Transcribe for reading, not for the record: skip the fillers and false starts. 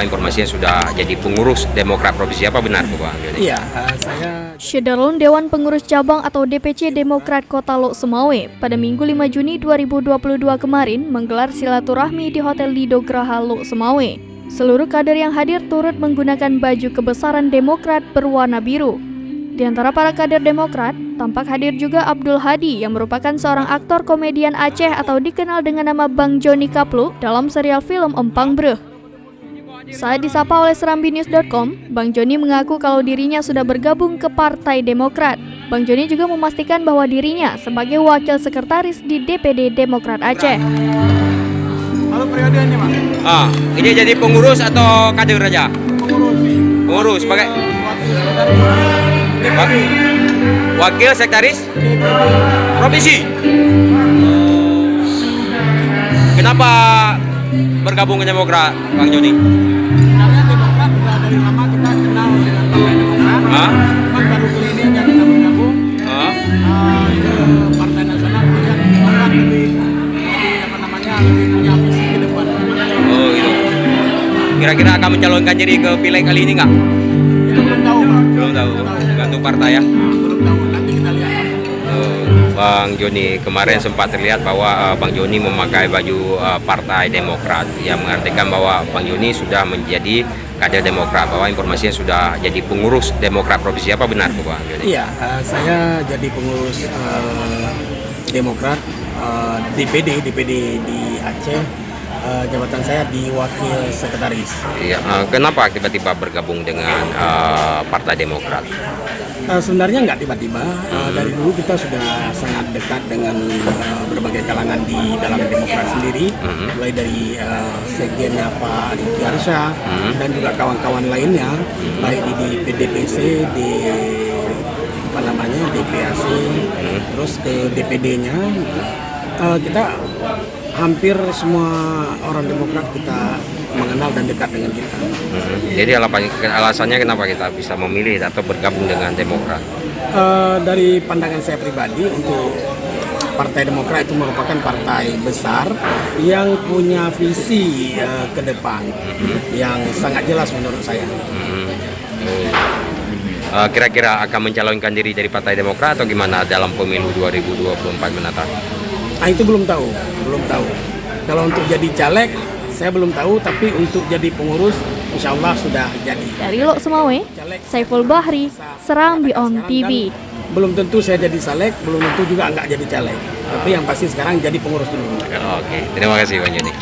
informasinya sudah jadi pengurus Demokrat Provinsi. Apa benar Bang Joni? Iya, saya Syederlun Dewan Pengurus Cabang atau DPC Demokrat Kota Lok Sumawe pada Minggu 5 Juni 2022 kemarin menggelar silaturahmi di Hotel Lido Graha Lok Sumawe. Seluruh kader yang hadir turut menggunakan baju kebesaran Demokrat berwarna biru. Di antara para kader Demokrat, tampak hadir juga Abdul Hadi yang merupakan seorang aktor komedian Aceh atau dikenal dengan nama Bang Joni Kaplu dalam serial film Empang Breh. Saat disapa oleh serambinews.com, Bang Joni mengaku kalau dirinya sudah bergabung ke Partai Demokrat. Bang Joni juga memastikan bahwa dirinya sebagai wakil sekretaris di DPD Demokrat Aceh. kalau periodeannya Pak, Ini jadi pengurus atau kader aja? Pengurus pakai wakil sekretaris provinsi. Kenapa bergabung ke Demokrat, Bang Joni? sebenarnya Demokrat sudah dari lama kita kenal dengan Partai Demokrat. Cuma baru kali ini yang kita bergabung ke Partai Nasional melihat Demokrat lebih punya visi ke depan. Oh gitu. Kira-kira akan mencalonkan diri ke pileg kali ini nggak? Kita belum tahu Pak. Belum tahu. Gantung partai ya. Belum tahu, nanti kita lihat. Bang Joni, kemarin sempat terlihat bahwa Bang Joni memakai baju Partai Demokrat yang mengartikan bahwa Bang Joni sudah menjadi kader Demokrat, bahwa informasinya sudah jadi pengurus Demokrat Provinsi. Apa benar Bang Joni? Iya, saya jadi pengurus Demokrat DPD di Aceh. Jabatan saya di wakil sekretaris. Iya, kenapa tiba-tiba bergabung dengan Partai Demokrat? Sebenarnya nggak tiba-tiba. Dari dulu kita sudah sangat dekat dengan berbagai kalangan di dalam Demokrat sendiri, mulai dari sekjennya Pak Riki Harsha dan juga kawan-kawan lainnya, baik di DPC, di DPAC, terus ke DPD-nya. Kita hampir semua orang Demokrat kita mengenal dan dekat dengan kita. Jadi alasannya kenapa kita bisa memilih atau bergabung dengan Demokrat? Dari pandangan saya pribadi, untuk Partai Demokrat itu merupakan partai besar yang punya visi ke depan yang sangat jelas menurut saya. Kira-kira akan mencalonkan diri dari Partai Demokrat atau gimana dalam pemilu 2024 mendatang? Nah, itu belum tahu. Kalau untuk jadi caleg, saya belum tahu, tapi untuk jadi pengurus, insya Allah sudah jadi. Dari Lok Sumawe, Saiful Bahri, Serambi On TV. Belum tentu saya jadi caleg, belum tentu juga nggak jadi caleg. Tapi yang pasti sekarang jadi pengurus dulu. Oke, terima kasih Bang Joni.